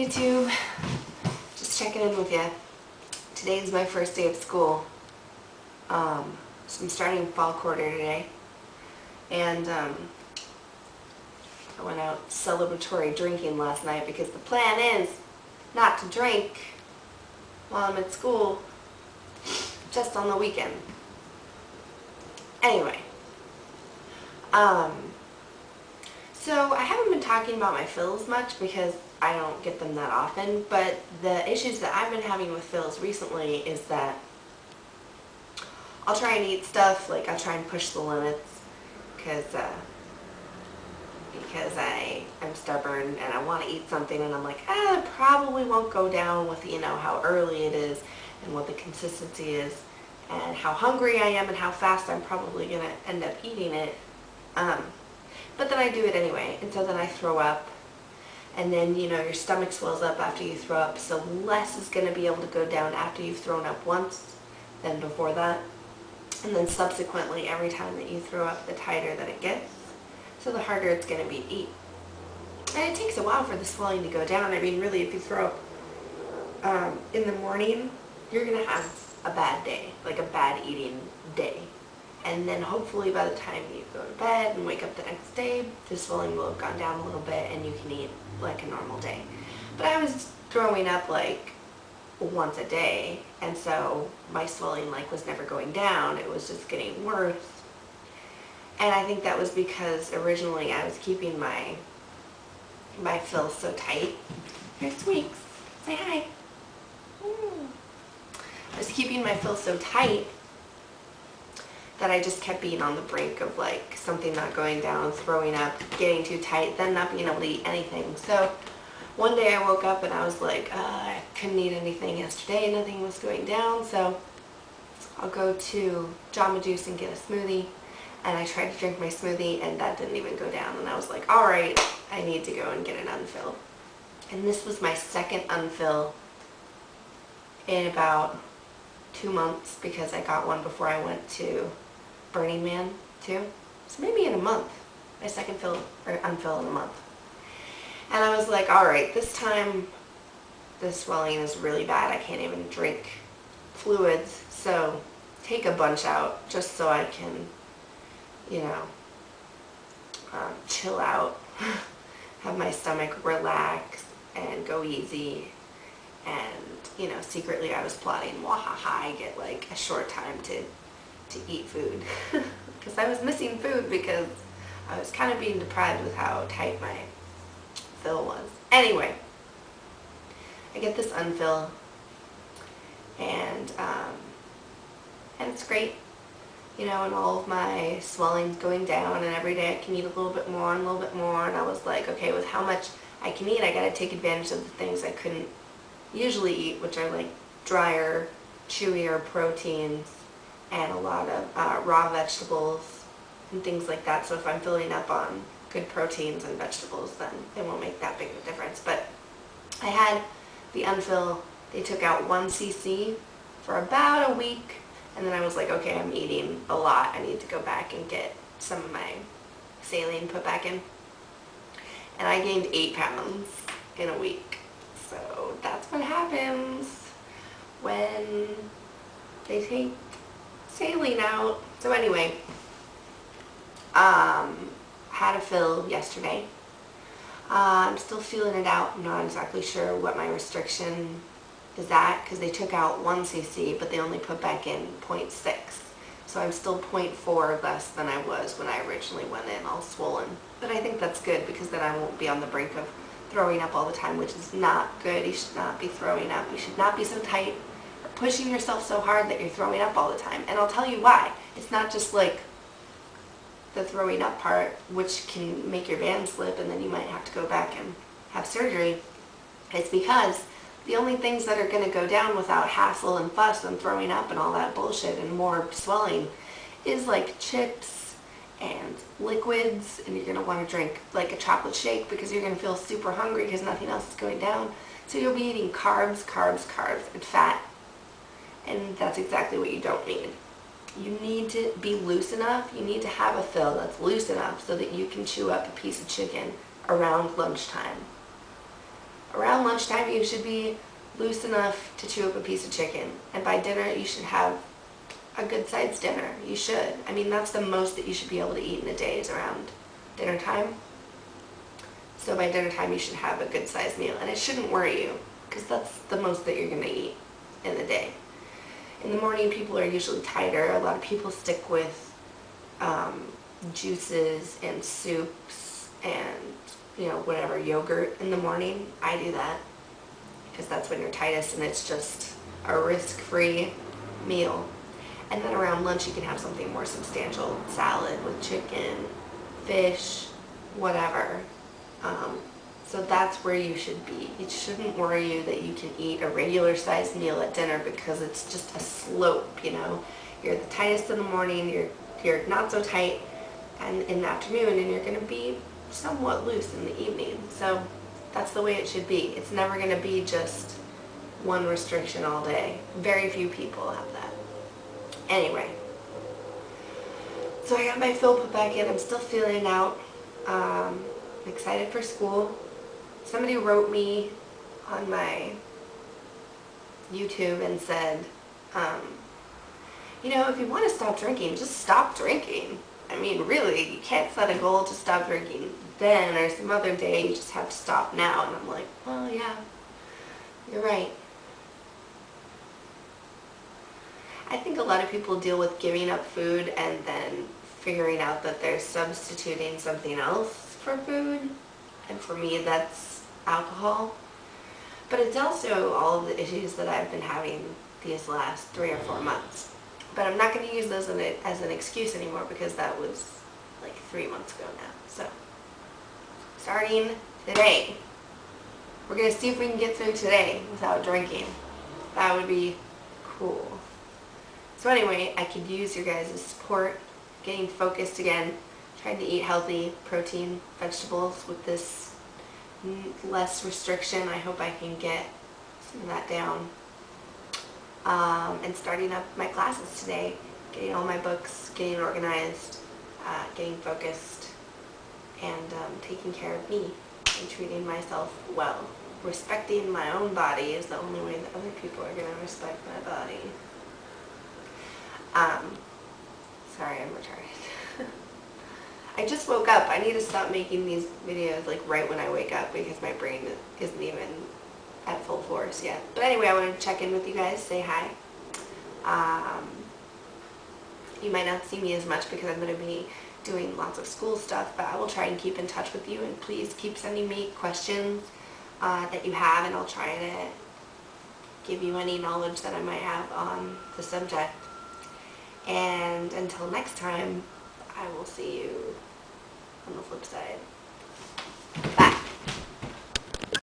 YouTube, just checking in with you. Today is my first day of school. So I'm starting fall quarter today, and I went out celebratory drinking last night because the plan is not to drink while I'm at school, just on the weekend. Anyway, so I haven't been talking about my fills much because I don't get them that often, but the issues that I've been having with fills recently is that I'll try and eat stuff, like I'll try and push the limits because I'm stubborn and I want to eat something and I'm like, it probably won't go down with, how early it is and what the consistency is and how hungry I am and how fast I'm probably going to end up eating it. But then I do it anyway, and so then I throw up, and then, your stomach swells up after you throw up, so less is going to be able to go down after you've thrown up once than before that. And then subsequently, every time that you throw up, the tighter that it gets, so the harder it's going to be to eat. And it takes a while for the swelling to go down. I mean, really, if you throw up in the morning, you're going to have a bad day, like a bad eating day. And then hopefully by the time you go to bed and wake up the next day, the swelling will have gone down a little bit and you can eat like a normal day. But I was throwing up like once a day, and so my swelling was never going down, it was just getting worse. And I think that was because originally I was keeping my fills so tight. Here's Tweaks. Say hi. I was keeping my fills so tight that I just kept being on the brink of something not going down, throwing up, getting too tight, then not being able to eat anything. So one day I woke up and I was like, I couldn't eat anything yesterday, nothing was going down, so I'll go to Jamba Juice and get a smoothie. And I tried to drink my smoothie and that didn't even go down, and I was like, alright, I need to go and get an unfill. And this was my second unfill in about 2 months, because I got one before I went to Burning Man too. So maybe in a month. My second unfill in a month. And I was like, alright, this time the swelling is really bad. I can't even drink fluids. So take a bunch out just so I can, chill out, have my stomach relax and go easy. And, secretly I was plotting, wahaha, I get a short time to eat food. Because I was missing food because I was kind of being deprived with how tight my fill was. Anyway, I get this unfill, and it's great, and all of my swelling's going down, and every day I can eat a little bit more and a little bit more, and I was like, okay, with how much I can eat, I gotta take advantage of the things I couldn't usually eat, which are drier, chewier proteins and a lot of raw vegetables and things like that. So if I'm filling up on good proteins and vegetables, then it won't make that big of a difference. But I had the unfill. They took out 1 cc for about a week, and then I was like, okay, I'm eating a lot. I need to go back and get some of my saline put back in. And I gained 8 pounds in a week. So that's what happens when they take saline out. So anyway, had a fill yesterday. I'm still feeling it out. I'm not exactly sure what my restriction is at, because they took out 1 cc, but they only put back in 0.6. So I'm still 0.4 less than I was when I originally went in, all swollen. But I think that's good, because then I won't be on the brink of throwing up all the time, which is not good. You should not be throwing up. You should not be so tight or pushing yourself so hard that you're throwing up all the time. And I'll tell you why. It's not just the throwing up part, which can make your band slip and then you might have to go back and have surgery. It's because the only things that are going to go down without hassle and fuss and throwing up and all that bullshit and more swelling is chips and liquids, and you're going to want to drink a chocolate shake because you're going to feel super hungry because nothing else is going down. So you'll be eating carbs, carbs, carbs, and fat, and that's exactly what you don't need. You need to be loose enough, you need to have a fill that's loose enough so that you can chew up a piece of chicken around lunchtime. Around lunchtime, you should be loose enough to chew up a piece of chicken. And by dinner, you should have a good sized dinner. You should. I mean, that's the most that you should be able to eat in a day is around dinner time. So by dinner time, you should have a good sized meal. And it shouldn't worry you, because that's the most that you're going to eat in the day. In the morning, people are usually tighter. A lot of people stick with juices and soups and, you know, whatever, yogurt in the morning. I do that because that's when you're tightest, and it's just a risk-free meal. And then around lunch, you can have something more substantial, salad with chicken, fish, whatever. So that's where you should be. It shouldn't worry you that you can eat a regular sized meal at dinner, because it's just a slope, you know. You're the tightest in the morning, you're not so tight and in the afternoon, and you're going to be somewhat loose in the evening. So that's the way it should be. It's never going to be just one restriction all day. Very few people have that. Anyway, so I got my fill put back in. I'm still feeling it out. I'm excited for school. Somebody wrote me on my YouTube and said, you know, if you want to stop drinking, just stop drinking. I mean, really, you can't set a goal to stop drinking then or some other day. You just have to stop now. And I'm like, well, yeah, you're right. I think a lot of people deal with giving up food and then figuring out that they're substituting something else for food. And for me, that's alcohol. But it's also all of the issues that I've been having these last 3 or 4 months. But I'm not going to use those as an excuse anymore, because that was like 3 months ago now. So, starting today, we're going to see if we can get through today without drinking. That would be cool. So anyway, I could use your guys' support, getting focused again, trying to eat healthy, protein, vegetables with this less restriction. I hope I can get some of that down. And starting up my classes today, getting all my books, getting organized, getting focused, and taking care of me and treating myself well. Respecting my own body is the only way that other people are going to respect my body. Sorry, I'm retarded. I just woke up. I need to stop making these videos like right when I wake up, because my brain isn't even at full force yet. But anyway, I want to check in with you guys, say hi. You might not see me as much because I'm going to be doing lots of school stuff, but I will try and keep in touch with you, and please keep sending me questions that you have, and I'll try to give you any knowledge that I might have on the subject. And until next time, I will see you on the flip side. Bye.